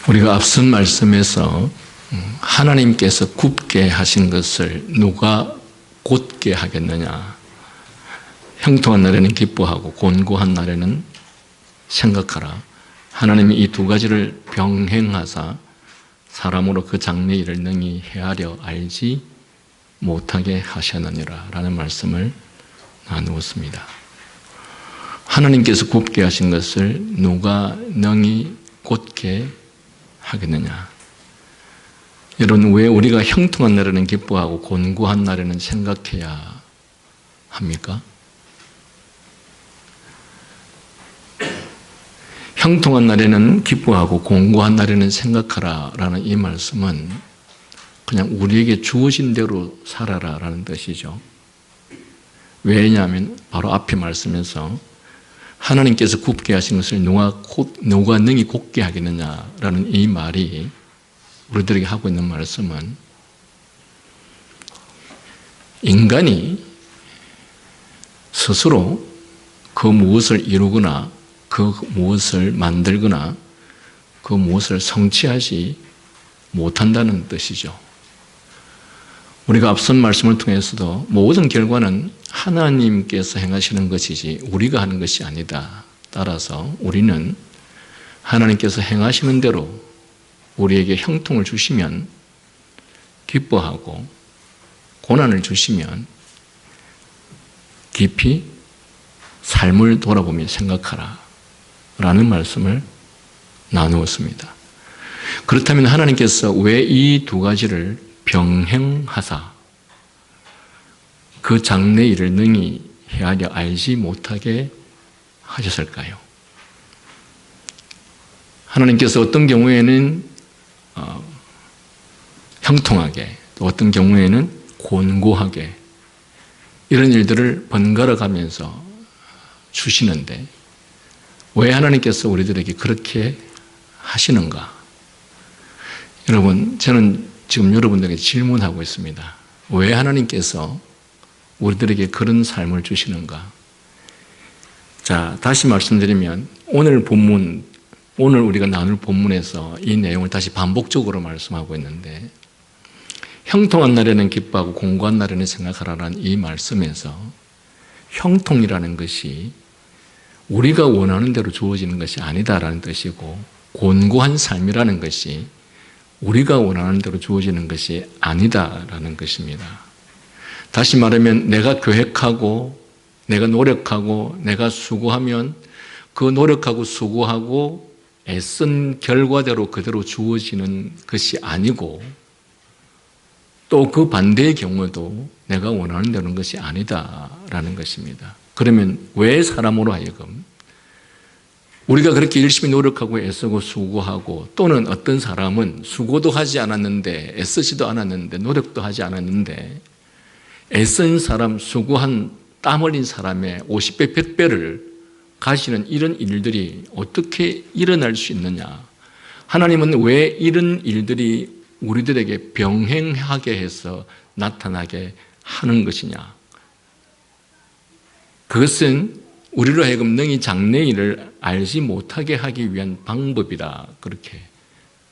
우리가 앞선 말씀에서 하나님께서 굽게 하신 것을 누가 곧게 하겠느냐, 형통한 날에는 기뻐하고 곤고한 날에는 생각하라. 하나님이 이 두 가지를 병행하사 사람으로 그 장래일을 능히 헤아려 알지 못하게 하셨느니라 라는 말씀을 나누었습니다. 하나님께서 굽게 하신 것을 누가 능히 곧게 하겠느냐. 여러분, 왜 우리가 형통한 날에는 기뻐하고 곤고한 날에는 생각해야 합니까? 형통한 날에는 기뻐하고 곤고한 날에는 생각하라 라는 이 말씀은 그냥 우리에게 주어진 대로 살아라 라는 뜻이죠. 왜냐하면 바로 앞에 말씀에서 하나님께서 굽게 하신 것을 누가 능히 곧게 하겠느냐라는 이 말이 우리들에게 하고 있는 말씀은 인간이 스스로 그 무엇을 이루거나 그 무엇을 만들거나 그 무엇을 성취하지 못한다는 뜻이죠. 우리가 앞선 말씀을 통해서도 모든 결과는 하나님께서 행하시는 것이지 우리가 하는 것이 아니다. 따라서 우리는 하나님께서 행하시는 대로 우리에게 형통을 주시면 기뻐하고 고난을 주시면 깊이 삶을 돌아보며 생각하라 라는 말씀을 나누었습니다. 그렇다면 하나님께서 왜 이 두 가지를 병행하사 그 장래일을 능히 헤아려 알지 못하게 하셨을까요? 하나님께서 어떤 경우에는 형통하게, 또 어떤 경우에는 곤고하게 이런 일들을 번갈아 가면서 주시는데 왜 하나님께서 우리들에게 그렇게 하시는가? 여러분, 저는 지금 여러분들에게 질문하고 있습니다. 왜 하나님께서 우리들에게 그런 삶을 주시는가? 자, 다시 말씀드리면 오늘 우리가 나눌 본문에서 이 내용을 다시 반복적으로 말씀하고 있는데 형통한 날에는 기뻐하고 곤고한 날에는 생각하라는 이 말씀에서 형통이라는 것이 우리가 원하는 대로 주어지는 것이 아니다라는 뜻이고 곤고한 삶이라는 것이 우리가 원하는 대로 주어지는 것이 아니다라는 것입니다. 다시 말하면 내가 계획하고 내가 노력하고 내가 수고하면 그 노력하고 수고하고 애쓴 결과대로 그대로 주어지는 것이 아니고 또 그 반대의 경우도 내가 원하는 대로는 것이 아니다라는 것입니다. 그러면 왜 사람으로 하여금 우리가 그렇게 열심히 노력하고 애쓰고 수고하고 또는 어떤 사람은 수고도 하지 않았는데 애쓰지도 않았는데 노력도 하지 않았는데 애쓴 사람, 수고한 땀 흘린 사람의 50배, 100배를 가시는 이런 일들이 어떻게 일어날 수 있느냐? 하나님은 왜 이런 일들이 우리들에게 병행하게 해서 나타나게 하는 것이냐? 그것은 우리로 하여금 능히 장래일을 알지 못하게 하기 위한 방법이다. 그렇게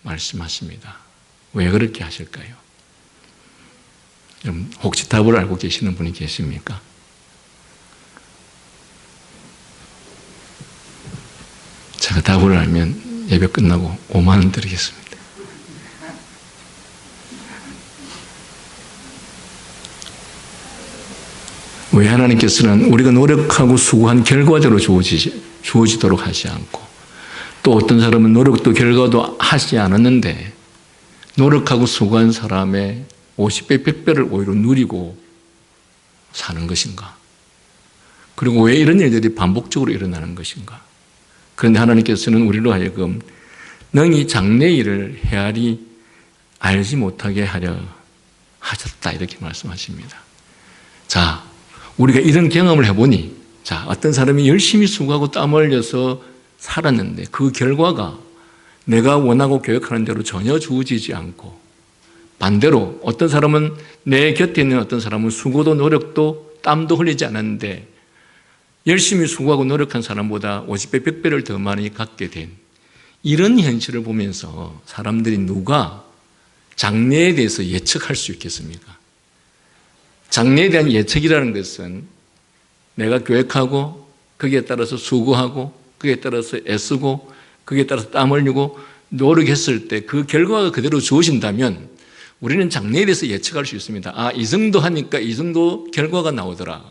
말씀하십니다. 왜 그렇게 하실까요? 여러분, 혹시 답을 알고 계시는 분이 계십니까? 제가 답을 알면 예배 끝나고 5만 원 드리겠습니다. 왜 하나님께서는 우리가 노력하고 수고한 결과대로 주어지도록 하지 않고 또 어떤 사람은 노력도 결과도 하지 않았는데 노력하고 수고한 사람의 50배, 100배를 오히려 누리고 사는 것인가? 그리고 왜 이런 일들이 반복적으로 일어나는 것인가? 그런데 하나님께서는 우리로 하여금 능히 장래일을 헤아리 알지 못하게 하려 하셨다 이렇게 말씀하십니다. 자, 우리가 이런 경험을 해보니 어떤 사람이 열심히 수고하고 땀 흘려서 살았는데 그 결과가 내가 원하고 계획하는 대로 전혀 주어지지 않고 반대로 어떤 사람은 내 곁에 있는 어떤 사람은 수고도 노력도 땀도 흘리지 않았는데 열심히 수고하고 노력한 사람보다 50배, 100배를 더 많이 갖게 된 이런 현실을 보면서 사람들이 누가 장래에 대해서 예측할 수 있겠습니까? 장래에 대한 예측이라는 것은 내가 계획하고 거기에 따라서 수고하고 거기에 따라서 애쓰고 거기에 따라서 땀 흘리고 노력했을 때 그 결과가 그대로 주어진다면 우리는 장래에 대해서 예측할 수 있습니다. 아, 이 정도 하니까 이 정도 결과가 나오더라.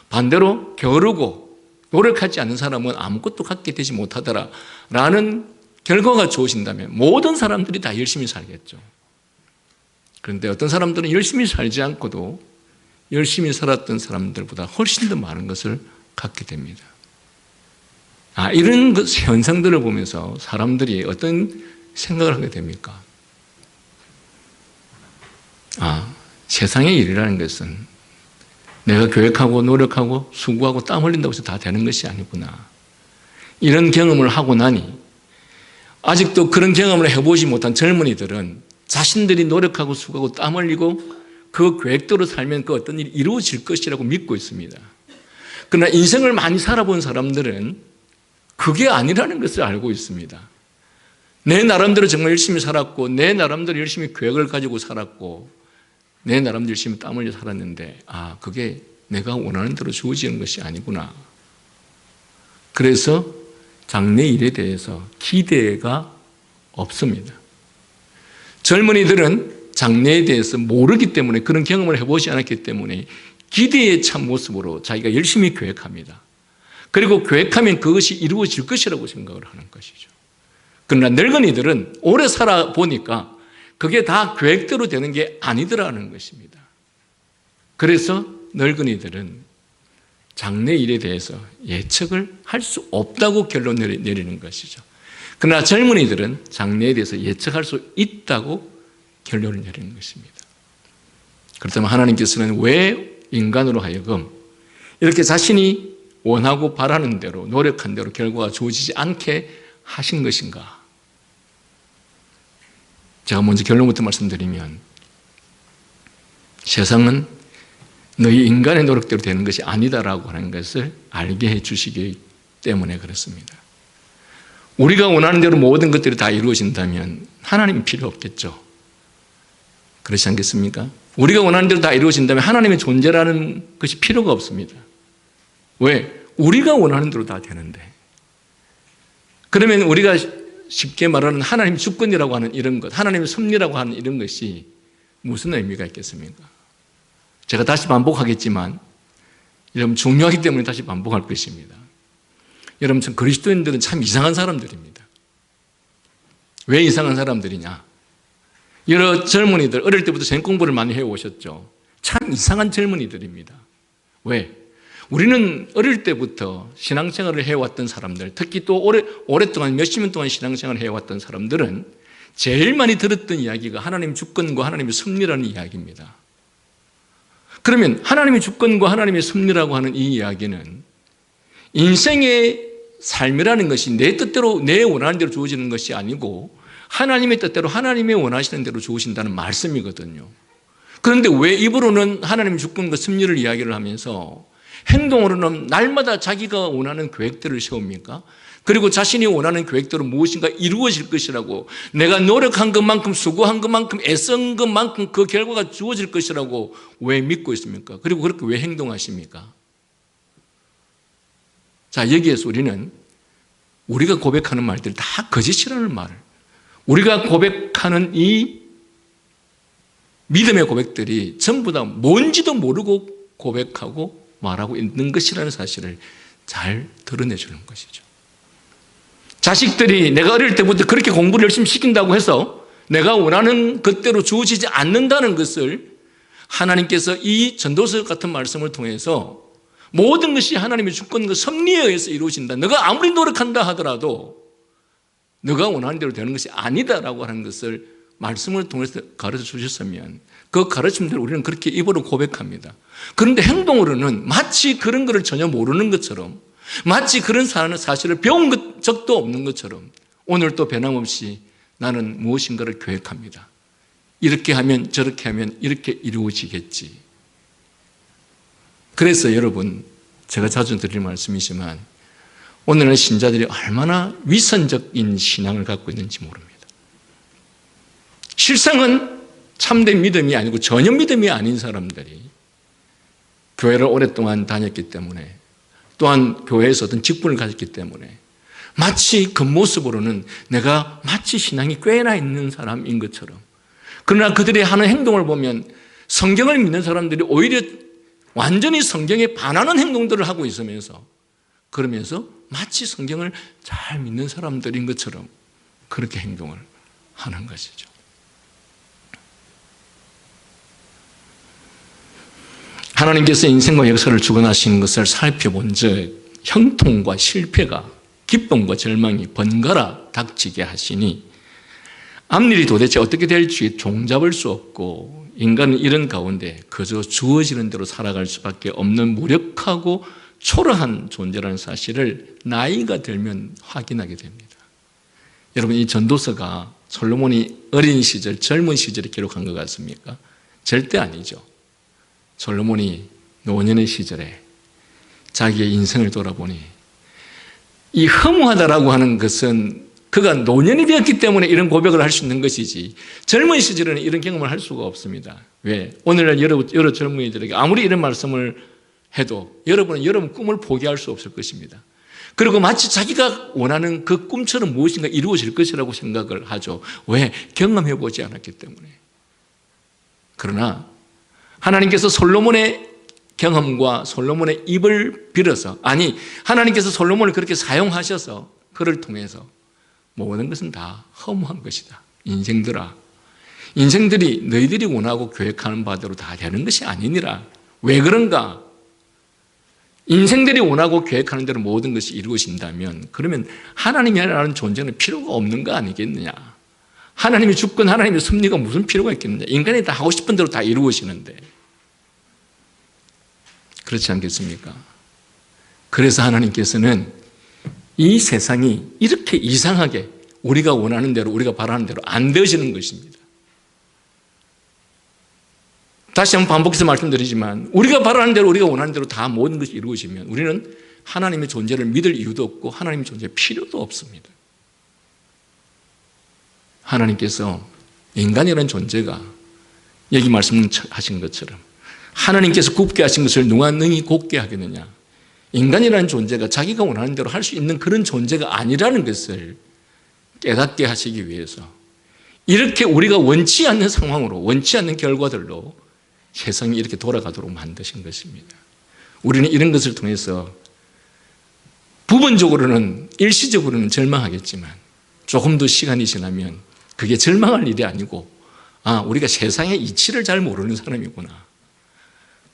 반대로 게으르고 노력하지 않는 사람은 아무것도 갖게 되지 못하더라 라는 결과가 주어진다면 모든 사람들이 다 열심히 살겠죠. 그런데 어떤 사람들은 열심히 살지 않고도 열심히 살았던 사람들보다 훨씬 더 많은 것을 갖게 됩니다. 이런 현상들을 보면서 사람들이 어떤 생각을 하게 됩니까? 세상의 일이라는 것은 내가 계획하고 노력하고 수고하고 땀 흘린다고 해서 다 되는 것이 아니구나. 이런 경험을 하고 나니 아직도 그런 경험을 해보지 못한 젊은이들은 자신들이 노력하고 수고하고 땀 흘리고 그 계획대로 살면 그 어떤 일이 이루어질 것이라고 믿고 있습니다. 그러나 인생을 많이 살아본 사람들은 그게 아니라는 것을 알고 있습니다. 내 나름대로 정말 열심히 살았고 내 나름대로 열심히 계획을 가지고 살았고 내 나름대로 열심히 땀 흘려 살았는데 그게 내가 원하는 대로 주어지는 것이 아니구나. 그래서 장래 일에 대해서 기대가 없습니다. 젊은이들은 장래에 대해서 모르기 때문에 그런 경험을 해보지 않았기 때문에 기대의 참 모습으로 자기가 열심히 계획합니다. 그리고 계획하면 그것이 이루어질 것이라고 생각을 하는 것이죠. 그러나 늙은이들은 오래 살아보니까 그게 다 계획대로 되는 게 아니더라는 것입니다. 그래서 늙은이들은 장래 일에 대해서 예측을 할 수 없다고 결론을 내리는 것이죠. 그러나 젊은이들은 장래에 대해서 예측할 수 있다고 결론을 내리는 것입니다. 그렇다면 하나님께서는 왜 인간으로 하여금 이렇게 자신이 원하고 바라는 대로 노력한 대로 결과가 주어지지 않게 하신 것인가? 제가 먼저 결론부터 말씀드리면 세상은 너희 인간의 노력대로 되는 것이 아니다라고 하는 것을 알게 해 주시기 때문에 그렇습니다. 우리가 원하는 대로 모든 것들이 다 이루어진다면 하나님이 필요 없겠죠. 그렇지 않겠습니까? 우리가 원하는 대로 다 이루어진다면 하나님의 존재라는 것이 필요가 없습니다. 왜? 우리가 원하는 대로 다 되는데. 그러면 우리가 쉽게 말하는 하나님의 주권이라고 하는 이런 것, 하나님의 섭리라고 하는 이런 것이 무슨 의미가 있겠습니까? 제가 다시 반복하겠지만 여러분 중요하기 때문에 다시 반복할 것입니다. 여러분 참 그리스도인들은 참 이상한 사람들입니다. 왜 이상한 사람들이냐? 여러 젊은이들 어릴 때부터 전 공부를 많이 해오셨죠. 참 이상한 젊은이들입니다. 왜? 우리는 어릴 때부터 신앙생활을 해왔던 사람들, 특히 또 오랫동안 몇십 년 동안 신앙생활을 해왔던 사람들은 제일 많이 들었던 이야기가 하나님의 주권과 하나님의 섭리라는 이야기입니다. 그러면 하나님의 주권과 하나님의 섭리라고 하는 이 이야기는 인생의 삶이라는 것이 내 뜻대로 내 원하는 대로 주어지는 것이 아니고 하나님의 뜻대로 하나님의 원하시는 대로 주어진다는 말씀이거든요. 그런데 왜 입으로는 하나님의 주권과 섭리를 이야기를 하면서 행동으로는 날마다 자기가 원하는 계획들을 세웁니까? 그리고 자신이 원하는 계획대로 무엇인가 이루어질 것이라고 내가 노력한 것만큼 수고한 것만큼 애쓴 것만큼 그 결과가 주어질 것이라고 왜 믿고 있습니까? 그리고 그렇게 왜 행동하십니까? 자, 여기에서 우리는 우리가 고백하는 말들이 다 거짓이라는 말을 우리가 고백하는 이 믿음의 고백들이 전부 다 뭔지도 모르고 고백하고 말하고 있는 것이라는 사실을 잘 드러내주는 것이죠. 자식들이 내가 어릴 때부터 그렇게 공부를 열심히 시킨다고 해서 내가 원하는 것대로 주어지지 않는다는 것을 하나님께서 이 전도서 같은 말씀을 통해서 모든 것이 하나님의 주권과 섭리에 의해서 이루어진다. 너가 아무리 노력한다 하더라도 너가 원하는 대로 되는 것이 아니다라고 하는 것을 말씀을 통해서 가르쳐 주셨으면 그 가르침대로 우리는 그렇게 입으로 고백합니다. 그런데 행동으로는 마치 그런 것을 전혀 모르는 것처럼 마치 그런 사실을 배운 적도 없는 것처럼 오늘 또 변함없이 나는 무엇인가를 계획합니다. 이렇게 하면 저렇게 하면 이렇게 이루어지겠지. 그래서 여러분 제가 자주 드리는 말씀이지만 오늘날 신자들이 얼마나 위선적인 신앙을 갖고 있는지 모릅니다. 실상은 참된 믿음이 아니고 전혀 믿음이 아닌 사람들이 교회를 오랫동안 다녔기 때문에, 또한 교회에서 어떤 직분을 가졌기 때문에 마치 겉모습으로는 내가 마치 신앙이 꽤나 있는 사람인 것처럼, 그러나 그들이 하는 행동을 보면 성경을 믿는 사람들이 오히려 완전히 성경에 반하는 행동들을 하고 있으면서, 그러면서 마치 성경을 잘 믿는 사람들인 것처럼 그렇게 행동을 하는 것이죠. 하나님께서 인생과 역사를 주관하신 것을 살펴본 즉 형통과 실패가 기쁨과 절망이 번갈아 닥치게 하시니 앞일이 도대체 어떻게 될지 종잡을 수 없고 인간은 이런 가운데 그저 주어지는 대로 살아갈 수밖에 없는 무력하고 초라한 존재라는 사실을 나이가 들면 확인하게 됩니다. 여러분, 이 전도서가 솔로몬이 어린 시절, 젊은 시절에 기록한 것 같습니까? 절대 아니죠. 솔로몬이 노년의 시절에 자기의 인생을 돌아보니 이 허무하다라고 하는 것은 그가 노년이 되었기 때문에 이런 고백을 할 수 있는 것이지 젊은 시절에는 이런 경험을 할 수가 없습니다. 왜? 오늘날 여러 젊은이들에게 아무리 이런 말씀을 해도 여러분은 여러분 꿈을 포기할 수 없을 것입니다. 그리고 마치 자기가 원하는 그 꿈처럼 무엇인가 이루어질 것이라고 생각을 하죠. 왜? 경험해보지 않았기 때문에. 그러나 하나님께서 솔로몬의 경험과 솔로몬의 입을 빌어서, 아니 하나님께서 솔로몬을 그렇게 사용하셔서 그를 통해서 모든 것은 다 허무한 것이다. 인생들이 너희들이 원하고 계획하는 바대로 다 되는 것이 아니니라. 왜 그런가? 인생들이 원하고 계획하는 대로 모든 것이 이루어진다면 그러면 하나님이라는 존재는 필요가 없는 거 아니겠느냐. 하나님의 주권, 하나님의 섭리가 무슨 필요가 있겠느냐. 인간이 다 하고 싶은 대로 다 이루어지는데. 그렇지 않겠습니까? 그래서 하나님께서는 이 세상이 이렇게 이상하게 우리가 원하는 대로, 우리가 바라는 대로 안 되어지는 것입니다. 다시 한번 반복해서 말씀드리지만 우리가 바라는 대로, 우리가 원하는 대로 다 모든 것이 이루어지면 우리는 하나님의 존재를 믿을 이유도 없고 하나님의 존재 필요도 없습니다. 하나님께서 인간이라는 존재가 여기 말씀하신 것처럼 하나님께서 굽게 하신 것을 누가 능히 곱게 하겠느냐. 인간이라는 존재가 자기가 원하는 대로 할 수 있는 그런 존재가 아니라는 것을 깨닫게 하시기 위해서 이렇게 우리가 원치 않는 상황으로, 원치 않는 결과들로 세상이 이렇게 돌아가도록 만드신 것입니다. 우리는 이런 것을 통해서 부분적으로는, 일시적으로는 절망하겠지만 조금 더 시간이 지나면 그게 절망할 일이 아니고, 우리가 세상의 이치를 잘 모르는 사람이구나.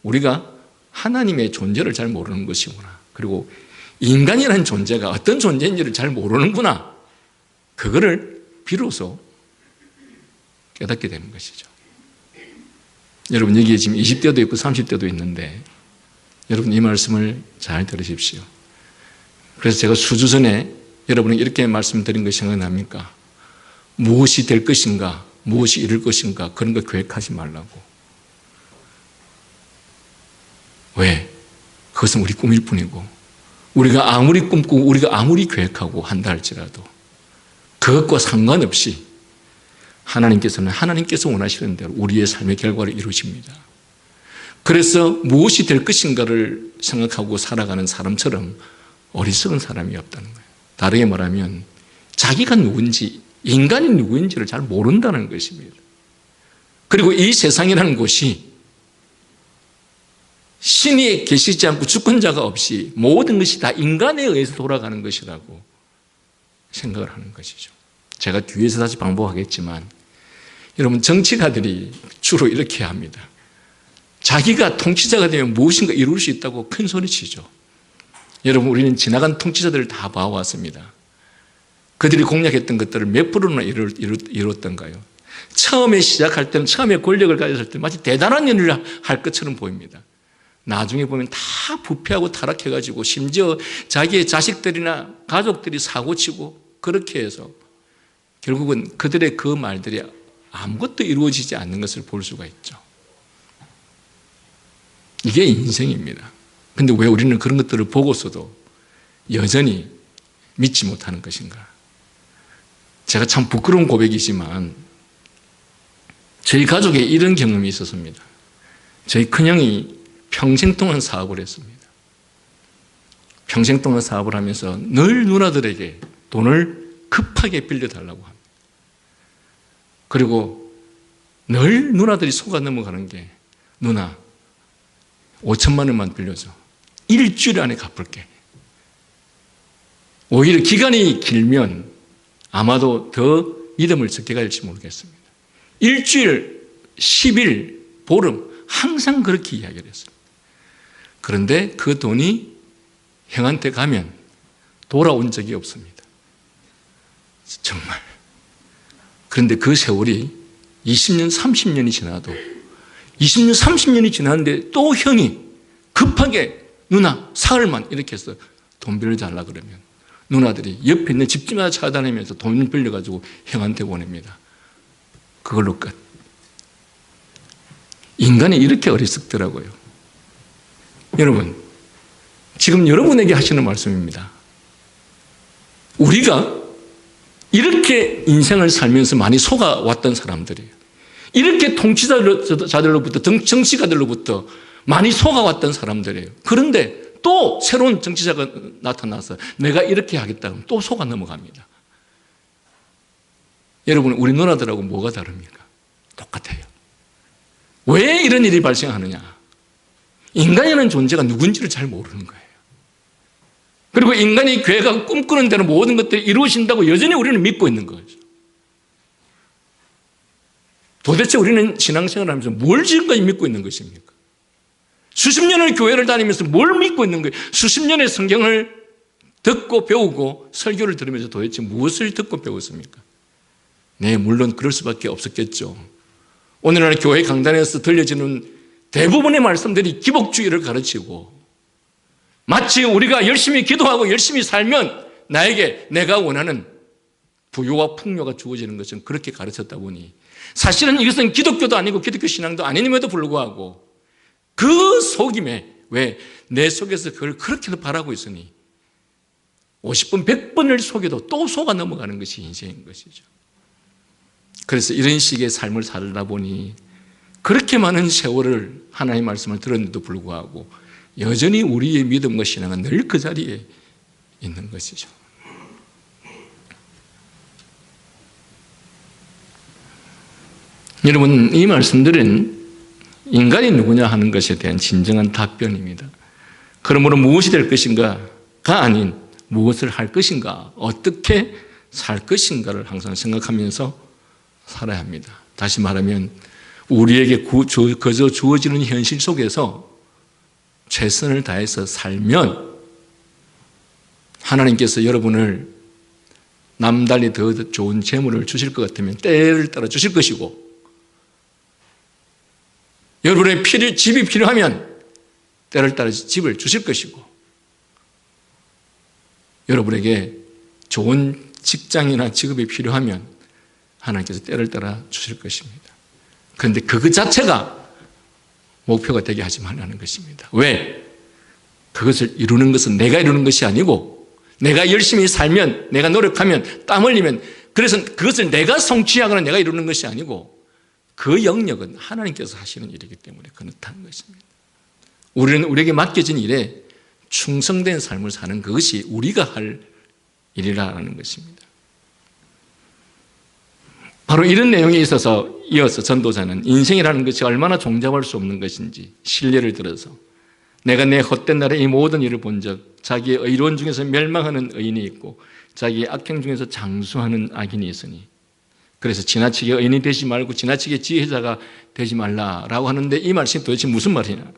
우리가 하나님의 존재를 잘 모르는 것이구나. 그리고 인간이라는 존재가 어떤 존재인지를 잘 모르는구나. 그거를 비로소 깨닫게 되는 것이죠. 여러분, 여기에 지금 20대도 있고 30대도 있는데 여러분 이 말씀을 잘 들으십시오. 그래서 제가 수주 전에 여러분에게 이렇게 말씀드린 것이 생각납니까? 무엇이 될 것인가, 무엇이 이룰 것인가, 그런 거 계획하지 말라고. 왜? 그것은 우리 꿈일 뿐이고 우리가 아무리 꿈꾸고 우리가 아무리 계획하고 한다 할지라도 그것과 상관없이 하나님께서는 하나님께서 원하시는 대로 우리의 삶의 결과를 이루십니다. 그래서 무엇이 될 것인가를 생각하고 살아가는 사람처럼 어리석은 사람이 없다는 거예요. 다르게 말하면 자기가 누군지, 인간이 누구인지를 잘 모른다는 것입니다. 그리고 이 세상이라는 곳이 신이 계시지 않고 주권자가 없이 모든 것이 다 인간에 의해서 돌아가는 것이라고 생각을 하는 것이죠. 제가 뒤에서 다시 반복하겠지만 여러분, 정치가들이 주로 이렇게 합니다. 자기가 통치자가 되면 무엇인가 이룰 수 있다고 큰 소리치죠. 여러분, 우리는 지나간 통치자들을 다 봐왔습니다. 그들이 공략했던 것들을 몇 프로나 이뤘던가요? 처음에 시작할 때는, 처음에 권력을 가졌을 때 마치 대단한 일을 할 것처럼 보입니다. 나중에 보면 다 부패하고 타락해가지고 심지어 자기의 자식들이나 가족들이 사고치고 그렇게 해서 결국은 그들의 그 말들이 아무것도 이루어지지 않는 것을 볼 수가 있죠. 이게 인생입니다. 근데 왜 우리는 그런 것들을 보고서도 여전히 믿지 못하는 것인가? 제가 참 부끄러운 고백이지만 저희 가족에 이런 경험이 있었습니다. 저희 큰형이 평생 동안 사업을 했습니다. 평생 동안 사업을 하면서 늘 누나들에게 돈을 급하게 빌려달라고 합니다. 그리고 늘 누나들이 속아 넘어가는 게 누나 5천만 원만 빌려줘. 일주일 안에 갚을게. 오히려 기간이 길면 아마도 더 믿음을 적게 갈지 모르겠습니다. 일주일, 10일, 보름 항상 그렇게 이야기를 했습니다. 그런데 그 돈이 형한테 가면 돌아온 적이 없습니다. 정말. 그런데 그 세월이 20년, 30년이 지나도 20년, 30년이 지났는데 또 형이 급하게 누나 사흘만 이렇게 해서 돈 빌려달라 그러면 누나들이 옆에 있는 집집마다 찾아다니면서 돈 빌려가지고 형한테 보냅니다. 그걸로 끝. 인간이 이렇게 어리석더라고요. 여러분, 지금 여러분에게 하시는 말씀입니다. 우리가 이렇게 인생을 살면서 많이 속아왔던 사람들이에요. 이렇게 통치자들로부터, 정치가들로부터 많이 속아왔던 사람들이에요. 그런데 또 새로운 정치자가 나타나서 내가 이렇게 하겠다 하면 또 속아 넘어갑니다. 여러분, 우리 누나들하고 뭐가 다릅니까? 똑같아요. 왜 이런 일이 발생하느냐? 인간이라는 존재가 누군지를 잘 모르는 거예요. 그리고 인간이 괴가 꿈꾸는 대로 모든 것들이 이루어진다고 여전히 우리는 믿고 있는 거죠. 도대체 우리는 신앙생활을 하면서 뭘 지금까지 믿고 있는 것입니까? 수십 년을 교회를 다니면서 뭘 믿고 있는 거예요? 수십 년의 성경을 듣고 배우고 설교를 들으면서 도대체 무엇을 듣고 배웠습니까? 네, 물론 그럴 수밖에 없었겠죠. 오늘날 교회 강단에서 들려지는 대부분의 말씀들이 기복주의를 가르치고 마치 우리가 열심히 기도하고 열심히 살면 나에게 내가 원하는 부유와 풍요가 주어지는 것은 그렇게 가르쳤다 보니 사실은 이것은 기독교도 아니고 기독교 신앙도 아님에도 불구하고 그 속임에 왜 내 속에서 그걸 그렇게도 바라고 있으니 50번, 100번을 속여도 또 속아 넘어가는 것이 인생인 것이죠. 그래서 이런 식의 삶을 살다 보니 그렇게 많은 세월을 하나님의 말씀을 들었는데도 불구하고 여전히 우리의 믿음과 신앙은 늘 그 자리에 있는 것이죠. 여러분, 이 말씀들은 인간이 누구냐 하는 것에 대한 진정한 답변입니다. 그러므로 무엇이 될 것인가가 아닌 무엇을 할 것인가, 어떻게 살 것인가를 항상 생각하면서 살아야 합니다. 다시 말하면 우리에게 그저 주어지는 현실 속에서 최선을 다해서 살면 하나님께서 여러분을 남달리 더 좋은 재물을 주실 것 같으면 때를 따라 주실 것이고 여러분의 집이 필요하면 때를 따라 집을 주실 것이고 여러분에게 좋은 직장이나 직업이 필요하면 하나님께서 때를 따라 주실 것입니다. 그런데 그 자체가 목표가 되게 하지 말라는 것입니다. 왜? 그것을 이루는 것은 내가 이루는 것이 아니고 내가 열심히 살면, 내가 노력하면, 땀 흘리면 그래서 그것을 내가 성취하거나 내가 이루는 것이 아니고 그 영역은 하나님께서 하시는 일이기 때문에 그렇다는 것입니다. 우리는 우리에게 맡겨진 일에 충성된 삶을 사는 그것이 우리가 할 일이라는 것입니다. 바로 이런 내용에 있어서 이어서 전도자는 인생이라는 것이 얼마나 종잡을 수 없는 것인지 신뢰를 들어서 내가 내 헛된 날에 이 모든 일을 본 적 자기의 의로운 중에서 멸망하는 의인이 있고 자기의 악행 중에서 장수하는 악인이 있으니 그래서 지나치게 의인이 되지 말고 지나치게 지혜자가 되지 말라라고 하는데 이 말씀이 도대체 무슨 말이냐?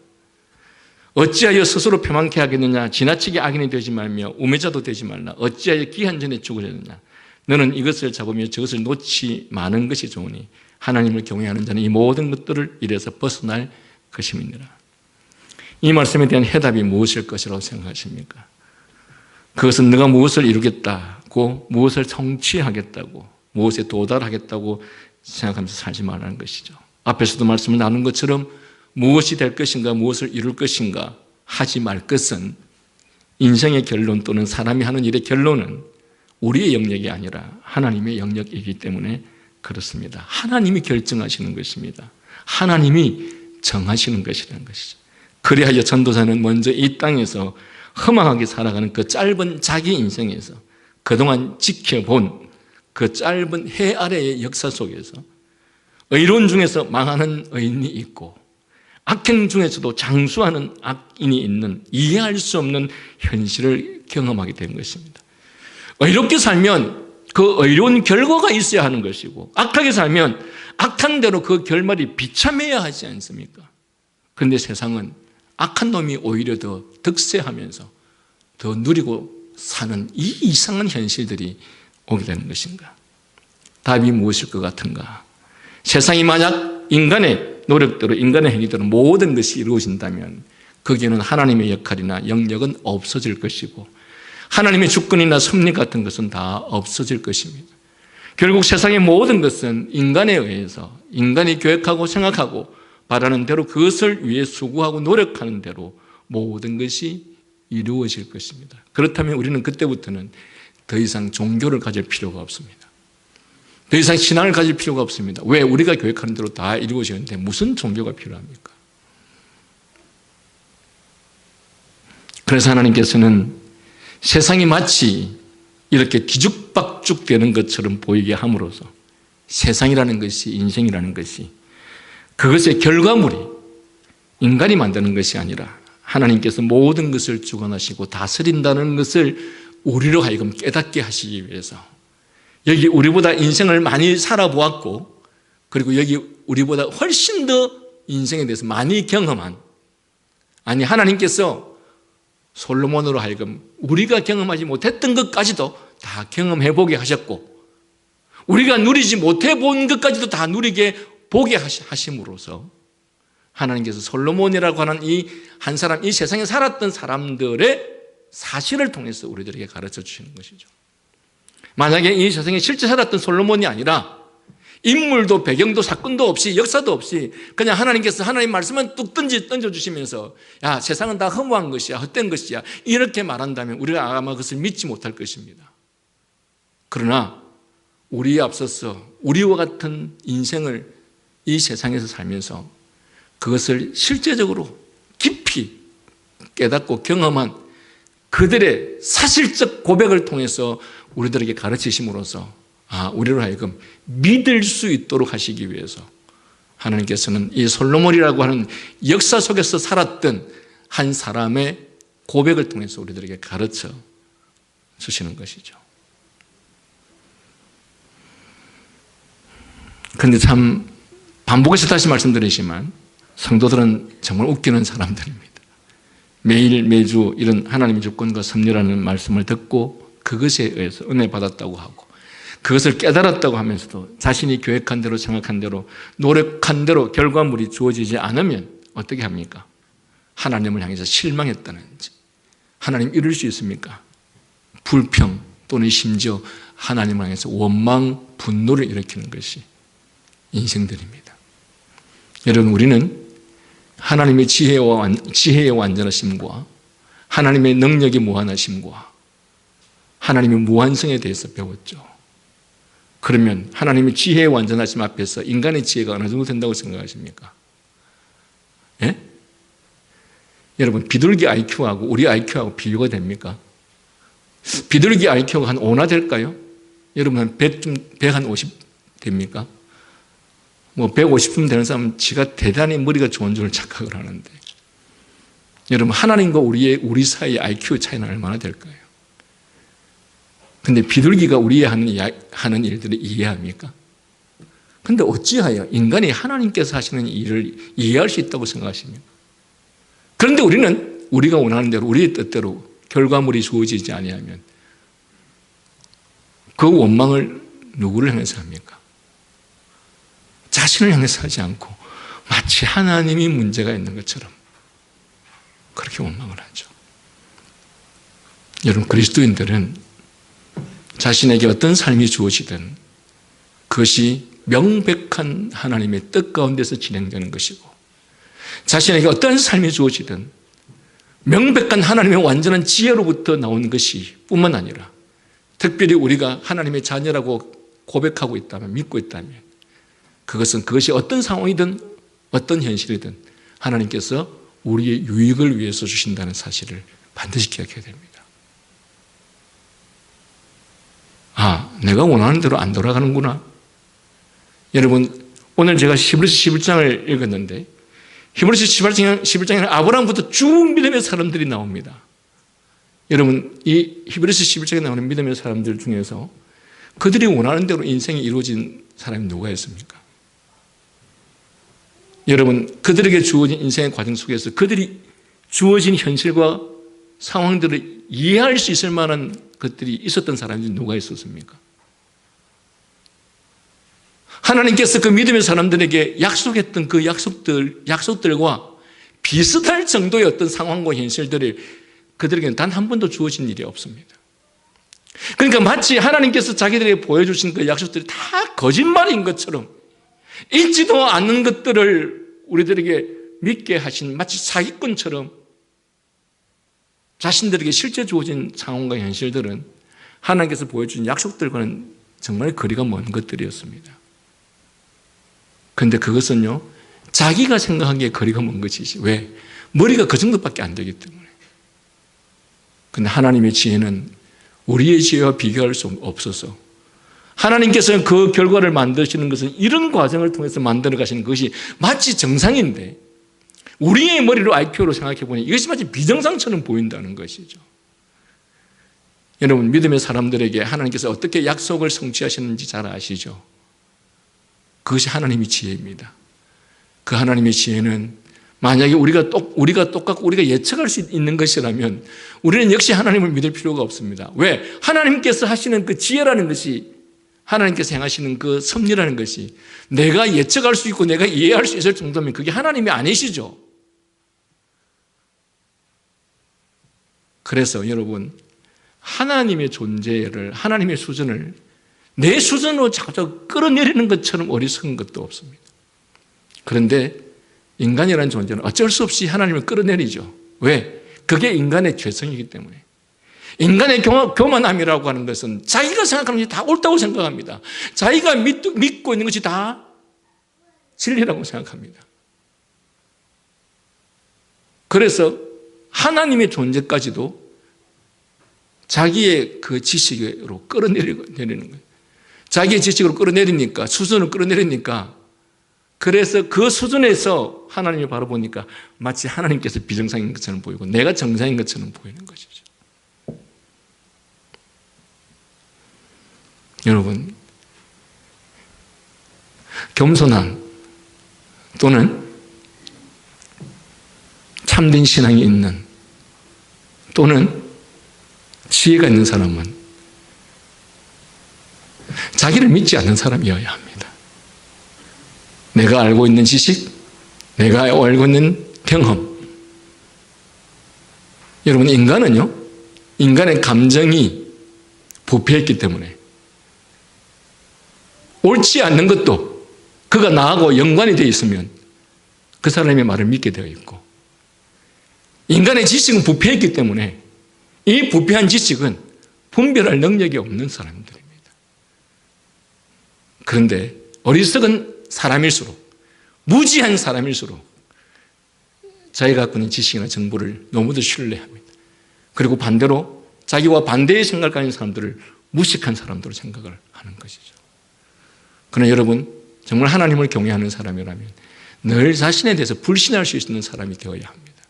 어찌하여 스스로 표만케 하겠느냐? 지나치게 악인이 되지 말며 우매자도 되지 말라. 어찌하여 기한 전에 죽으려느냐? 너는 이것을 잡으며 저것을 놓지 마는 것이 좋으니 하나님을 경외하는 자는 이 모든 것들을 이래서 벗어날 것임이니라. 이 말씀에 대한 해답이 무엇일 것이라고 생각하십니까? 그것은 내가 무엇을 이루겠다고, 무엇을 성취하겠다고, 무엇에 도달하겠다고 생각하면서 살지 말라는 것이죠. 앞에서도 말씀을 나눈 것처럼 무엇이 될 것인가, 무엇을 이룰 것인가 하지 말 것은 인생의 결론 또는 사람이 하는 일의 결론은 우리의 영역이 아니라 하나님의 영역이기 때문에 그렇습니다. 하나님이 결정하시는 것입니다. 하나님이 정하시는 것이라는 것이죠. 그리하여 전도사는 먼저 이 땅에서 허망하게 살아가는 그 짧은 자기 인생에서 그동안 지켜본 그 짧은 해 아래의 역사 속에서 의로운 중에서 망하는 의인이 있고 악행 중에서도 장수하는 악인이 있는 이해할 수 없는 현실을 경험하게 된 것입니다. 의롭게 살면 그 의로운 결과가 있어야 하는 것이고 악하게 살면 악한 대로 그 결말이 비참해야 하지 않습니까? 그런데 세상은 악한 놈이 오히려 더 득세하면서 더 누리고 사는 이 이상한 현실들이 오게 되는 것인가? 답이 무엇일 것 같은가? 세상이 만약 인간의 노력대로 인간의 행위대로 모든 것이 이루어진다면 거기에는 하나님의 역할이나 영역은 없어질 것이고 하나님의 주권이나 섭리 같은 것은 다 없어질 것입니다. 결국 세상의 모든 것은 인간에 의해서 인간이 계획하고 생각하고 바라는 대로 그것을 위해 수고하고 노력하는 대로 모든 것이 이루어질 것입니다. 그렇다면 우리는 그때부터는 더 이상 종교를 가질 필요가 없습니다. 더 이상 신앙을 가질 필요가 없습니다. 왜? 우리가 계획하는 대로 다 이루어지는데 무슨 종교가 필요합니까? 그래서 하나님께서는 세상이 마치 이렇게 뒤죽박죽 되는 것처럼 보이게 함으로써 세상이라는 것이, 인생이라는 것이 그것의 결과물이 인간이 만드는 것이 아니라 하나님께서 모든 것을 주관하시고 다스린다는 것을 우리로 하여금 깨닫게 하시기 위해서 여기 우리보다 인생을 많이 살아보았고 그리고 여기 우리보다 훨씬 더 인생에 대해서 많이 경험한, 아니 하나님께서 솔로몬으로 하여금 우리가 경험하지 못했던 것까지도 다 경험해보게 하셨고 우리가 누리지 못해본 것까지도 다 누리게 보게 하심으로써 하나님께서 솔로몬이라고 하는 이 한 사람, 이 세상에 살았던 사람들의 사실을 통해서 우리들에게 가르쳐 주시는 것이죠. 만약에 이 세상에 실제 살았던 솔로몬이 아니라 인물도 배경도 사건도 없이 역사도 없이 그냥 하나님께서 하나님 말씀만 뚝 던져주시면서 야 세상은 다 허무한 것이야, 헛된 것이야 이렇게 말한다면 우리가 아마 그것을 믿지 못할 것입니다. 그러나 우리에 앞서서 우리와 같은 인생을 이 세상에서 살면서 그것을 실제적으로 깊이 깨닫고 경험한 그들의 사실적 고백을 통해서 우리들에게 가르치심으로써 우리로 하여금 믿을 수 있도록 하시기 위해서 하나님께서는 이 솔로몬이라고 하는 역사 속에서 살았던 한 사람의 고백을 통해서 우리들에게 가르쳐 주시는 것이죠. 그런데 참 반복해서 다시 말씀드리지만 성도들은 정말 웃기는 사람들입니다. 매일 매주 이런 하나님의 주권과 섭리라는 말씀을 듣고 그것에 의해서 은혜 받았다고 하고 그것을 깨달았다고 하면서도 자신이 계획한 대로 생각한 대로 노력한 대로 결과물이 주어지지 않으면 어떻게 합니까? 하나님을 향해서 실망했다는지 하나님 이럴 수 있습니까? 불평 또는 심지어 하나님을 향해서 원망, 분노를 일으키는 것이 인생들입니다. 여러분 우리는 하나님의 지혜의 완전하심과 하나님의 능력의 무한하심과 하나님의 무한성에 대해서 배웠죠. 그러면 하나님의 지혜의 완전하심 앞에서 인간의 지혜가 어느 정도 된다고 생각하십니까? 예? 여러분 비둘기 IQ하고 우리 IQ하고 비교가 됩니까? 비둘기 IQ가 한 5나 될까요? 여러분 한 150 됩니까? 150쯤 되는 사람은 지가 대단히 머리가 좋은 줄 착각을 하는데 여러분 하나님과 우리 사이의 IQ 차이는 얼마나 될까요? 근데 비둘기가 우리의 하는 일들을 이해합니까? 근데 어찌하여 인간이 하나님께서 하시는 일을 이해할 수 있다고 생각하십니까? 그런데 우리는 우리가 원하는 대로 우리의 뜻대로 결과물이 주어지지 아니하면 그 원망을 누구를 향해서 합니까? 자신을 향해서 하지 않고 마치 하나님이 문제가 있는 것처럼 그렇게 원망을 하죠. 여러분 그리스도인들은 자신에게 어떤 삶이 주어지든 그것이 명백한 하나님의 뜻 가운데서 진행되는 것이고 자신에게 어떤 삶이 주어지든 명백한 하나님의 완전한 지혜로부터 나온 것이 뿐만 아니라 특별히 우리가 하나님의 자녀라고 고백하고 있다면, 믿고 있다면, 그것이 어떤 상황이든 어떤 현실이든 하나님께서 우리의 유익을 위해서 주신다는 사실을 반드시 기억해야 됩니다. 아, 내가 원하는 대로 안 돌아가는구나. 여러분, 오늘 제가 히브리서 11장을 읽었는데, 히브리서 11장에는 아브라함부터 쭉 믿음의 사람들이 나옵니다. 여러분, 이 히브리서 11장에 나오는 믿음의 사람들 중에서 그들이 원하는 대로 인생이 이루어진 사람이 누가 있습니까? 여러분, 그들에게 주어진 인생의 과정 속에서 그들이 주어진 현실과 상황들을 이해할 수 있을 만한 것들이 있었던 사람이 누가 있었습니까? 하나님께서 그 믿음의 사람들에게 약속했던 그 약속들과 비슷할 정도의 어떤 상황과 현실들이 그들에게는 단 한 번도 주어진 일이 없습니다. 그러니까 마치 하나님께서 자기들에게 보여주신 그 약속들이 다 거짓말인 것처럼, 읽지도 않는 것들을 우리들에게 믿게 하신 마치 사기꾼처럼 자신들에게 실제 주어진 상황과 현실들은 하나님께서 보여준 약속들과는 정말 거리가 먼 것들이었습니다. 그런데 그것은요, 자기가 생각하기에 거리가 먼 것이지. 왜? 머리가 그 정도밖에 안 되기 때문에. 그런데 하나님의 지혜는 우리의 지혜와 비교할 수 없어서, 하나님께서는 그 결과를 만드시는 것은 이런 과정을 통해서 만들어 가시는 것이 마치 정상인데, 우리의 머리로 IQ로 생각해 보니 이것이 마치 비정상처럼 보인다는 것이죠. 여러분, 믿음의 사람들에게 하나님께서 어떻게 약속을 성취하시는지 잘 아시죠? 그것이 하나님의 지혜입니다. 그 하나님의 지혜는 만약에 우리가 똑같고 우리가 예측할 수 있는 것이라면 우리는 역시 하나님을 믿을 필요가 없습니다. 왜? 하나님께서 하시는 그 지혜라는 것이, 하나님께서 행하시는 그 섭리라는 것이 내가 예측할 수 있고 내가 이해할 수 있을 정도면 그게 하나님이 아니시죠. 그래서 여러분, 하나님의 존재를, 하나님의 수준을 내 수준으로 자꾸 끌어내리는 것처럼 어리석은 것도 없습니다. 그런데 인간이라는 존재는 어쩔 수 없이 하나님을 끌어내리죠. 왜? 그게 인간의 죄성이기 때문에. 인간의 교만함이라고 하는 것은 자기가 생각하는 것이 다 옳다고 생각합니다. 자기가 믿고 있는 것이 다 진리라고 생각합니다. 그래서 하나님의 존재까지도 자기의 그 지식으로 끌어내리는 거예요. 자기의 지식으로 끌어내리니까, 수준을 끌어내리니까, 그래서 그 수준에서 하나님을 바라보니까 마치 하나님께서 비정상인 것처럼 보이고 내가 정상인 것처럼 보이는 것이죠. 여러분, 겸손한 또는 참된 신앙이 있는 또는 지혜가 있는 사람은 자기를 믿지 않는 사람이어야 합니다. 내가 알고 있는 지식, 내가 알고 있는 경험. 여러분, 인간은요, 인간의 감정이 부패했기 때문에 옳지 않는 것도 그가 나하고 연관이 되어 있으면 그 사람의 말을 믿게 되어 있고, 인간의 지식은 부패했기 때문에 이 부패한 지식은 분별할 능력이 없는 사람들입니다. 그런데 어리석은 사람일수록, 무지한 사람일수록 자기가 갖고 있는 지식이나 정보를 너무도 신뢰합니다. 그리고 반대로 자기와 반대의 생각을 가진 사람들을 무식한 사람들로 생각을 하는 것이죠. 그러나 여러분, 정말 하나님을 경외하는 사람이라면 늘 자신에 대해서 불신할 수 있는 사람이 되어야 합니다.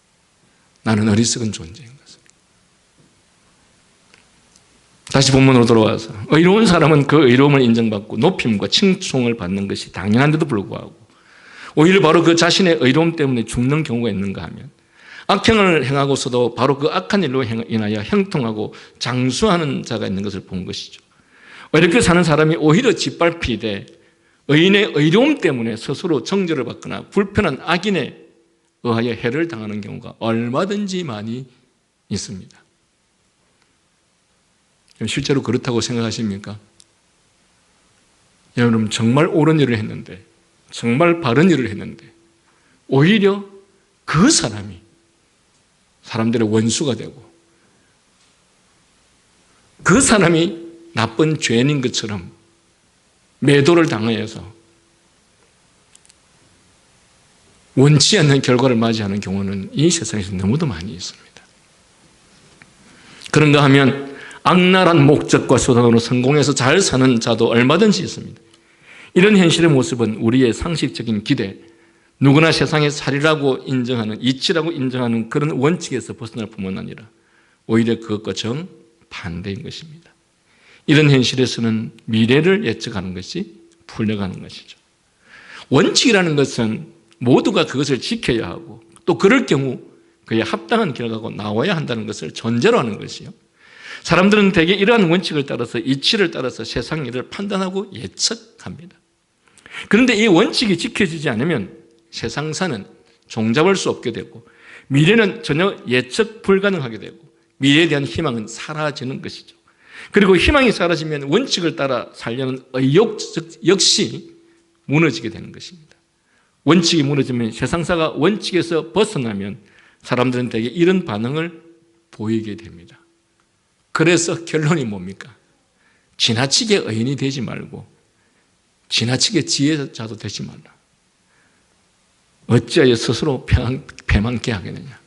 나는 어리석은 존재인 것을. 다시 본문으로 돌아와서, 의로운 사람은 그 의로움을 인정받고 높임과 칭송을 받는 것이 당연한데도 불구하고 오히려 바로 그 자신의 의로움 때문에 죽는 경우가 있는가 하면, 악행을 행하고서도 바로 그 악한 일로 인하여 형통하고 장수하는 자가 있는 것을 본 것이죠. 이렇게 사는 사람이 오히려 짓밟히되 의인의 의로움 때문에 스스로 정죄를 받거나 불편한 악인에 의하여 해를 당하는 경우가 얼마든지 많이 있습니다. 실제로 그렇다고 생각하십니까? 여러분, 정말 옳은 일을 했는데, 정말 바른 일을 했는데 오히려 그 사람이 사람들의 원수가 되고 그 사람이 나쁜 죄인인 것처럼 매도를 당하여서 원치 않는 결과를 맞이하는 경우는 이 세상에서 너무도 많이 있습니다. 그런가 하면 악랄한 목적과 수단으로 성공해서 잘 사는 자도 얼마든지 있습니다. 이런 현실의 모습은 우리의 상식적인 기대, 누구나 세상의 살이라고 인정하는, 이치라고 인정하는 그런 원칙에서 벗어날 뿐만 아니라 오히려 그것과 정반대인 것입니다. 이런 현실에서는 미래를 예측하는 것이 풀려가는 것이죠. 원칙이라는 것은 모두가 그것을 지켜야 하고 또 그럴 경우 그에 합당한 결과가 나와야 한다는 것을 전제로 하는 것이요. 사람들은 대개 이러한 원칙을 따라서 이치를 따라서 세상 일을 판단하고 예측합니다. 그런데 이 원칙이 지켜지지 않으면 세상사는 종잡을 수 없게 되고 미래는 전혀 예측 불가능하게 되고 미래에 대한 희망은 사라지는 것이죠. 그리고 희망이 사라지면 원칙을 따라 살려는 의욕 역시 무너지게 되는 것입니다. 원칙이 무너지면 세상사가 원칙에서 벗어나면 사람들은 대개 이런 반응을 보이게 됩니다. 그래서 결론이 뭡니까? 지나치게 의인이 되지 말고 지나치게 지혜자도 되지 말라. 어찌하여 스스로 배만케 하겠느냐.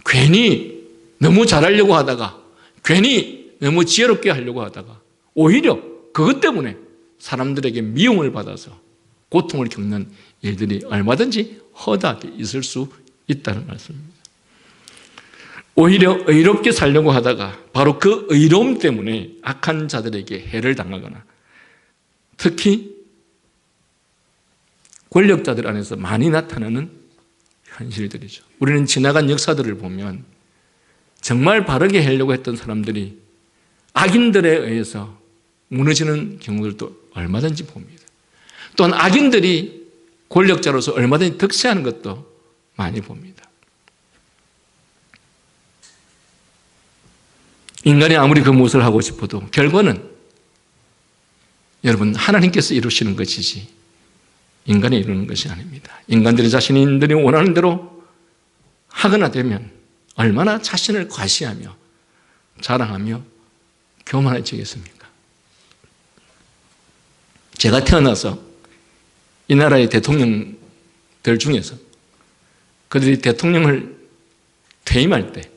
괜히 너무 잘하려고 하다가 괜히 너무 지혜롭게 하려고 하다가 오히려 그것 때문에 사람들에게 미움을 받아서 고통을 겪는 일들이 얼마든지 허다하게 있을 수 있다는 말씀입니다. 오히려 의롭게 살려고 하다가 바로 그 의로움 때문에 악한 자들에게 해를 당하거나 특히 권력자들 안에서 많이 나타나는 현실들이죠. 우리는 지나간 역사들을 보면 정말 바르게 하려고 했던 사람들이 악인들에 의해서 무너지는 경우들도 얼마든지 봅니다. 또한 악인들이 권력자로서 얼마든지 득세하는 것도 많이 봅니다. 인간이 아무리 그 무엇을 하고 싶어도 결과는 여러분 하나님께서 이루시는 것이지 인간이 이루는 것이 아닙니다. 인간들이 자신들이 원하는 대로 하거나 되면 얼마나 자신을 과시하며 자랑하며 교만해지겠습니까? 제가 태어나서 이 나라의 대통령들 중에서 그들이 대통령을 퇴임할 때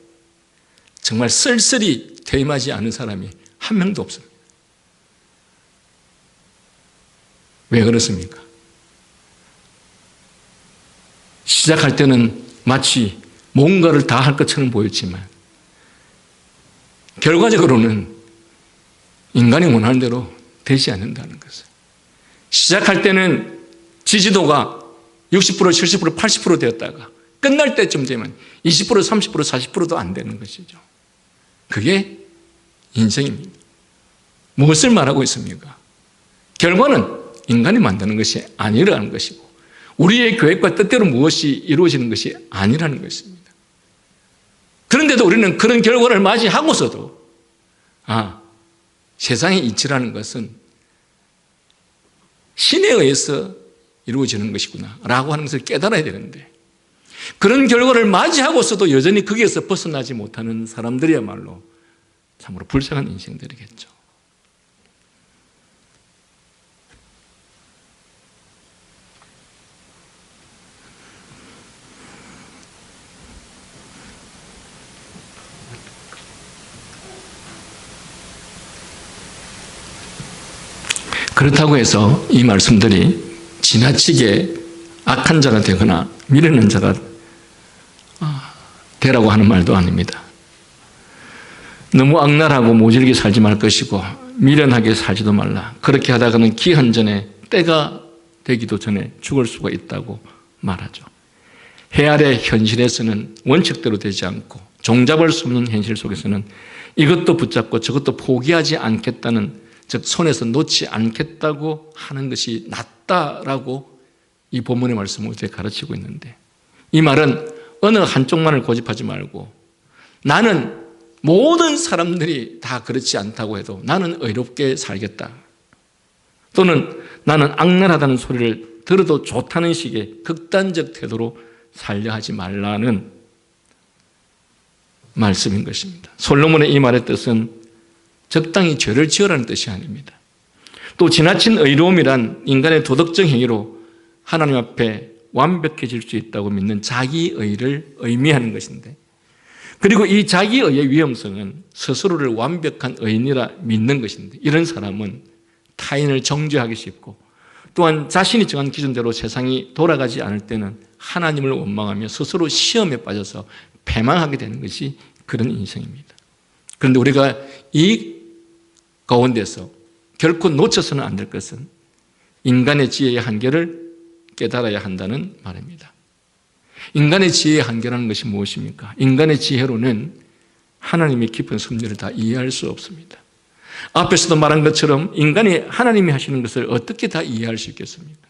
정말 쓸쓸히 퇴임하지 않은 사람이 한 명도 없습니다. 왜 그렇습니까? 시작할 때는 마치 뭔가를 다 할 것처럼 보였지만 결과적으로는 인간이 원하는 대로 되지 않는다는 것을. 시작할 때는 지지도가 60%, 70%, 80% 되었다가 끝날 때쯤 되면 20%, 30%, 40%도 안 되는 것이죠. 그게 인생입니다. 무엇을 말하고 있습니까? 결과는 인간이 만드는 것이 아니라는 것이고 우리의 계획과 뜻대로 무엇이 이루어지는 것이 아니라는 것입니다. 그런데도 우리는 그런 결과를 맞이하고서도 세상의 이치라는 것은 신에 의해서 이루어지는 것이구나 라고 하는 것을 깨달아야 되는데 그런 결과를 맞이하고서도 여전히 거기에서 벗어나지 못하는 사람들이야말로 참으로 불쌍한 인생들이겠죠. 그렇다고 해서 이 말씀들이 지나치게 악한 자가 되거나 미련한 자가 되라고 하는 말도 아닙니다. 너무 악랄하고 모질게 살지 말 것이고 미련하게 살지도 말라. 그렇게 하다가는 기한 전에 때가 되기도 전에 죽을 수가 있다고 말하죠. 해 아래 현실에서는 원칙대로 되지 않고 종잡을 수 없는 현실 속에서는 이것도 붙잡고 저것도 포기하지 않겠다는 즉 손에서 놓지 않겠다고 하는 것이 낫다라고 이 본문의 말씀을 우리에게 가르치고 있는데 이 말은 어느 한쪽만을 고집하지 말고 나는 모든 사람들이 다 그렇지 않다고 해도 나는 의롭게 살겠다 또는 나는 악랄하다는 소리를 들어도 좋다는 식의 극단적 태도로 살려 하지 말라는 말씀인 것입니다. 솔로몬의 이 말의 뜻은 적당히 죄를 지으라는 뜻이 아닙니다. 또 지나친 의로움이란 인간의 도덕적 행위로 하나님 앞에 완벽해질 수 있다고 믿는 자기의를 의미하는 것인데, 그리고 이 자기의의 위험성은 스스로를 완벽한 의인이라 믿는 것인데, 이런 사람은 타인을 정죄하기 쉽고 또한 자신이 정한 기준대로 세상이 돌아가지 않을 때는 하나님을 원망하며 스스로 시험에 빠져서 패망하게 되는 것이 그런 인생입니다. 그런데 우리가 이 가운데서 결코 놓쳐서는 안 될 것은 인간의 지혜의 한계를 깨달아야 한다는 말입니다. 인간의 지혜의 한계라는 것이 무엇입니까? 인간의 지혜로는 하나님의 깊은 섭리를 다 이해할 수 없습니다. 앞에서도 말한 것처럼 인간이 하나님이 하시는 것을 어떻게 다 이해할 수 있겠습니까?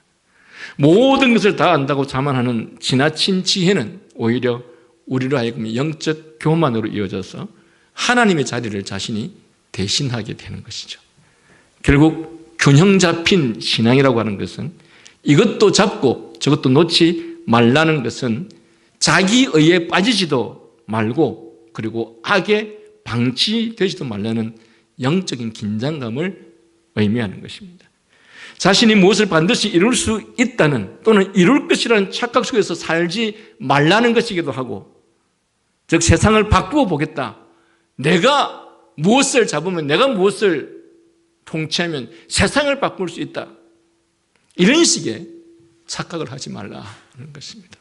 모든 것을 다 안다고 자만하는 지나친 지혜는 오히려 우리로 하여금 영적 교만으로 이어져서 하나님의 자리를 자신이 대신하게 되는 것이죠. 결국 균형 잡힌 신앙이라고 하는 것은 이것도 잡고 저것도 놓지 말라는 것은 자기의에 빠지지도 말고 그리고 악에 방치되지도 말라는 영적인 긴장감을 의미하는 것입니다. 자신이 무엇을 반드시 이룰 수 있다는 또는 이룰 것이라는 착각 속에서 살지 말라는 것이기도 하고, 즉 세상을 바꾸어 보겠다. 내가 무엇을 잡으면, 내가 무엇을 통치하면 세상을 바꿀 수 있다. 이런 식의 착각을 하지 말라는 것입니다.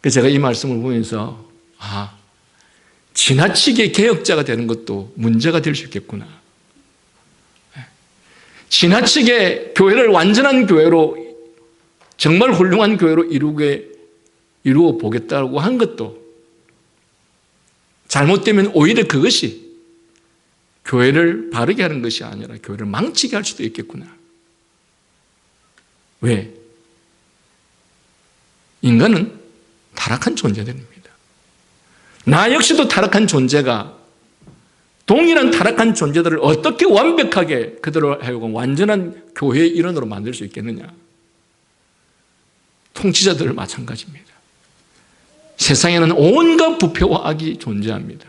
그래서 제가 이 말씀을 보면서 지나치게 개혁자가 되는 것도 문제가 될 수 있겠구나. 지나치게 교회를 완전한 교회로, 정말 훌륭한 교회로 이루어 보겠다고 한 것도 잘못되면 오히려 그것이 교회를 바르게 하는 것이 아니라 교회를 망치게 할 수도 있겠구나. 왜? 인간은 타락한 존재들입니다. 나 역시도 타락한 존재가 동일한 타락한 존재들을 어떻게 완벽하게 그들을 하여금 완전한 교회의 일원으로 만들 수 있겠느냐. 통치자들 마찬가지입니다. 세상에는 온갖 부패와 악이 존재합니다.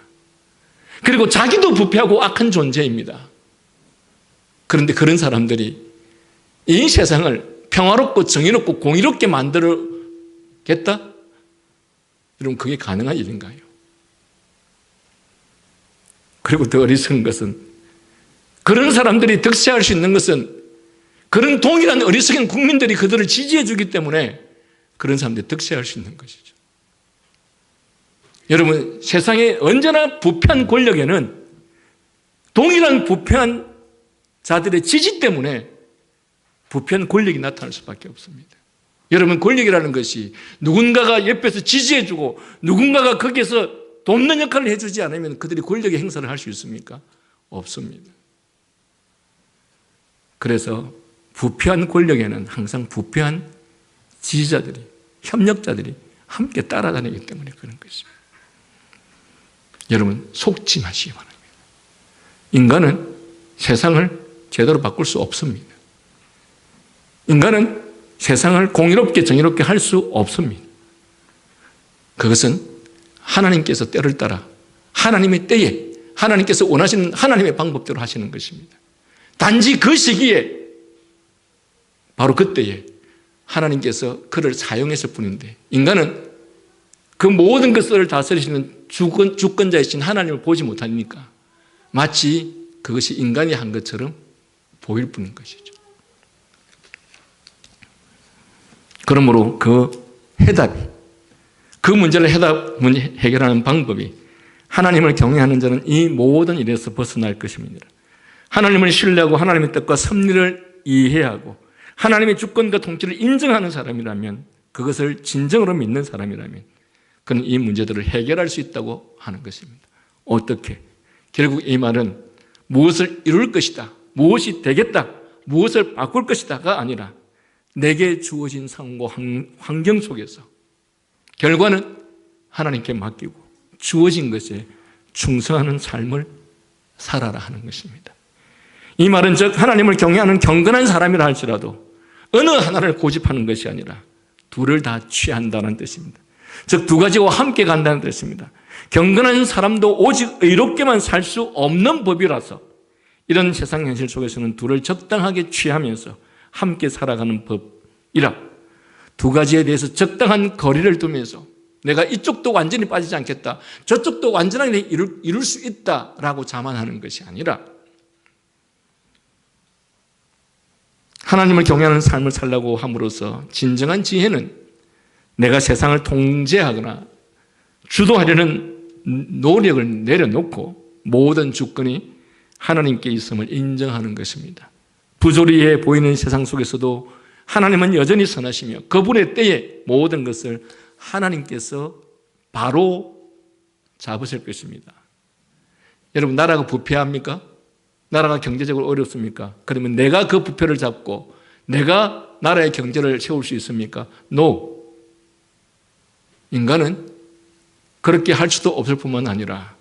그리고 자기도 부패하고 악한 존재입니다. 그런데 그런 사람들이 이 세상을 평화롭고 정의롭고 공의롭게 만들겠다? 여러분, 그게 가능한 일인가요? 그리고 더 어리석은 것은, 그런 사람들이 득세할 수 있는 것은 그런 동일한 어리석은 국민들이 그들을 지지해 주기 때문에 그런 사람들이 득세할 수 있는 것이죠. 여러분, 세상에 언제나 부패한 권력에는 동일한 부패한 자들의 지지 때문에 부패한 권력이 나타날 수밖에 없습니다. 여러분, 권력이라는 것이 누군가가 옆에서 지지해주고 누군가가 거기에서 돕는 역할을 해주지 않으면 그들이 권력의 행사를 할 수 있습니까? 없습니다. 그래서 부패한 권력에는 항상 부패한 지지자들이, 협력자들이 함께 따라다니기 때문에 그런 것입니다. 여러분, 속지 마시기 바랍니다. 인간은 세상을 제대로 바꿀 수 없습니다. 인간은 세상을 공의롭게 정의롭게 할 수 없습니다. 그것은 하나님께서 때를 따라 하나님의 때에 하나님께서 원하시는 하나님의 방법대로 하시는 것입니다. 단지 그 시기에, 바로 그때에 하나님께서 그를 사용했을 뿐인데, 인간은 그 모든 것을 다스리시는 주권자이신 하나님을 보지 못하니까 마치 그것이 인간이 한 것처럼 보일 뿐인 것이죠. 그러므로 그 해답이, 그 문제를 해결하는 방법이 하나님을 경외하는 자는 이 모든 일에서 벗어날 것입니다. 하나님을 신뢰하고 하나님의 뜻과 섭리를 이해하고 하나님의 주권과 통치를 인정하는 사람이라면, 그것을 진정으로 믿는 사람이라면 그는 이 문제들을 해결할 수 있다고 하는 것입니다. 어떻게? 결국 이 말은 무엇을 이룰 것이다, 무엇이 되겠다, 무엇을 바꿀 것이다가 아니라 내게 주어진 상황과 환경 속에서 결과는 하나님께 맡기고 주어진 것에 충성하는 삶을 살아라 하는 것입니다. 이 말은 즉 하나님을 경외하는 경건한 사람이라 할지라도 어느 하나를 고집하는 것이 아니라 둘을 다 취한다는 뜻입니다. 즉 두 가지와 함께 간다는 뜻입니다. 경건한 사람도 오직 의롭게만 살 수 없는 법이라서 이런 세상 현실 속에서는 둘을 적당하게 취하면서 함께 살아가는 법이라 두 가지에 대해서 적당한 거리를 두면서 내가 이쪽도 완전히 빠지지 않겠다, 저쪽도 완전하게 이룰 수 있다라고 자만하는 것이 아니라 하나님을 경외하는 삶을 살라고 함으로써 진정한 지혜는 내가 세상을 통제하거나 주도하려는 노력을 내려놓고 모든 주권이 하나님께 있음을 인정하는 것입니다. 부조리해 보이는 세상 속에서도 하나님은 여전히 선하시며 그분의 때에 모든 것을 하나님께서 바로 잡으실 것입니다. 여러분, 나라가 부패합니까? 나라가 경제적으로 어렵습니까? 그러면 내가 그 부패를 잡고 내가 나라의 경제를 세울 수 있습니까? No. 인간은 그렇게 할 수도 없을 뿐만 아니라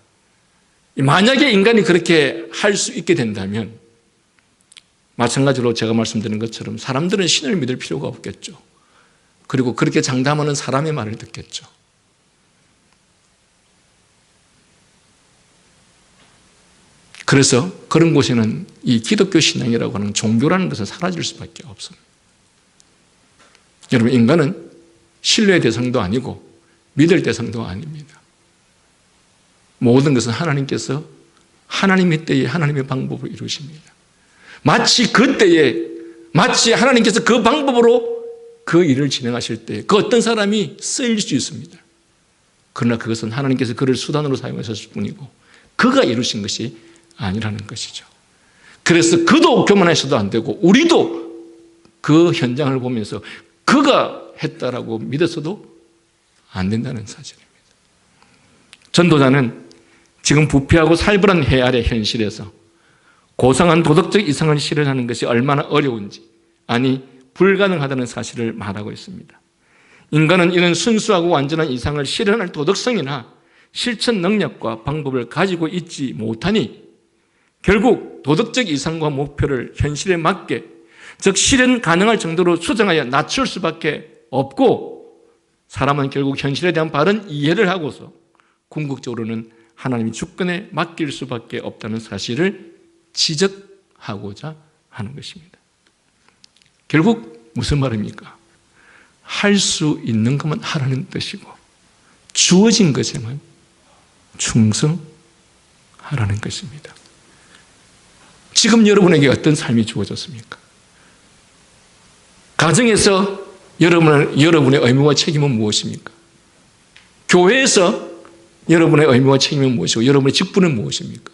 만약에 인간이 그렇게 할 수 있게 된다면 마찬가지로 제가 말씀드린 것처럼 사람들은 신을 믿을 필요가 없겠죠. 그리고 그렇게 장담하는 사람의 말을 듣겠죠. 그래서 그런 곳에는 이 기독교 신앙이라고 하는 종교라는 것은 사라질 수밖에 없습니다. 여러분, 인간은 신뢰의 대상도 아니고 믿을 대상도 아닙니다. 모든 것은 하나님께서 하나님의 때에 하나님의 방법으로 이루십니다. 마치 하나님께서 그 방법으로 그 일을 진행하실 때 그 어떤 사람이 쓰일 수 있습니다. 그러나 그것은 하나님께서 그를 수단으로 사용하셨을 뿐이고 그가 이루신 것이 아니라는 것이죠. 그래서 그도 교만해서도 안 되고 우리도 그 현장을 보면서 그가 했다라고 믿어서도 안 된다는 사실입니다. 전도자는 지금 부패하고 살벌한 해아의 현실에서 고상한 도덕적 이상을 실현하는 것이 얼마나 어려운지, 아니 불가능하다는 사실을 말하고 있습니다. 인간은 이런 순수하고 완전한 이상을 실현할 도덕성이나 실천 능력과 방법을 가지고 있지 못하니 결국 도덕적 이상과 목표를 현실에 맞게, 즉 실현 가능할 정도로 수정하여 낮출 수밖에 없고 사람은 결국 현실에 대한 바른 이해를 하고서 궁극적으로는 하나님의 주권에 맡길 수밖에 없다는 사실을 지적하고자 하는 것입니다. 결국 무슨 말입니까? 할 수 있는 것만 하라는 뜻이고 주어진 것에만 충성하라는 것입니다. 지금 여러분에게 어떤 삶이 주어졌습니까? 가정에서 여러분의 의무와 책임은 무엇입니까? 교회에서 여러분의 의무와 책임은 무엇이고 여러분의 직분은 무엇입니까?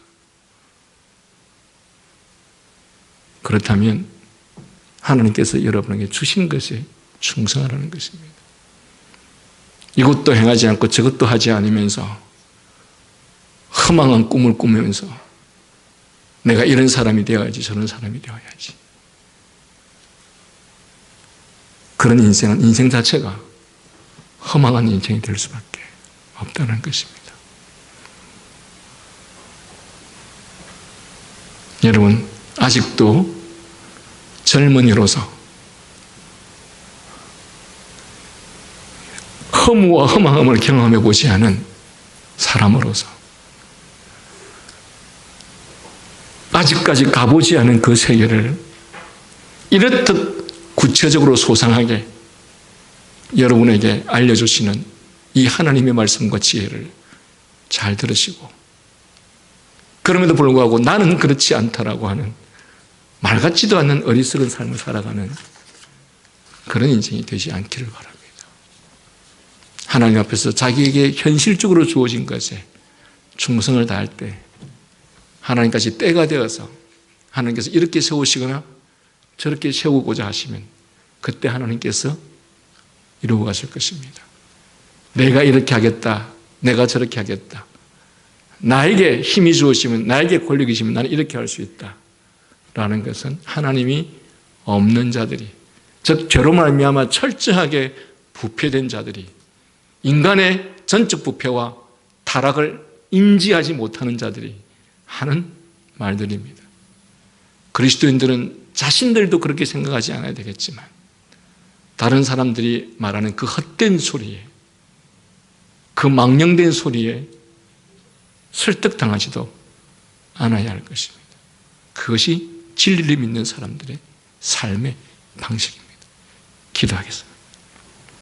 그렇다면 하나님께서 여러분에게 주신 것에 충성하라는 것입니다. 이것도 행하지 않고 저것도 하지 않으면서 허망한 꿈을 꾸면서 내가 이런 사람이 되어야지 저런 사람이 되어야지, 그런 인생은 인생 자체가 허망한 인생이 될 수밖에 없다는 것입니다. 여러분, 아직도 젊은이로서 허무와 허망함을 경험해 보지 않은 사람으로서 아직까지 가보지 않은 그 세계를 이렇듯 구체적으로 소상하게 여러분에게 알려주시는 이 하나님의 말씀과 지혜를 잘 들으시고 그럼에도 불구하고 나는 그렇지 않다라고 하는 말 같지도 않는 어리석은 삶을 살아가는 그런 인생이 되지 않기를 바랍니다. 하나님 앞에서 자기에게 현실적으로 주어진 것에 충성을 다할 때 하나님까지 때가 되어서 하나님께서 이렇게 세우시거나 저렇게 세우고자 하시면 그때 하나님께서 이루어 가실 것입니다. 내가 이렇게 하겠다, 내가 저렇게 하겠다, 나에게 힘이 주어지면, 나에게 권력이 주시면 나는 이렇게 할 수 있다 라는 것은 하나님이 없는 자들이, 즉 죄로 말미암아 철저하게 부패된 자들이, 인간의 전적 부패와 타락을 인지하지 못하는 자들이 하는 말들입니다. 그리스도인들은 자신들도 그렇게 생각하지 않아야 되겠지만 다른 사람들이 말하는 그 헛된 소리에, 그 망령된 소리에 설득당하지도 않아야 할 것입니다. 그것이 진리를 믿는 사람들의 삶의 방식입니다. 기도하겠습니다.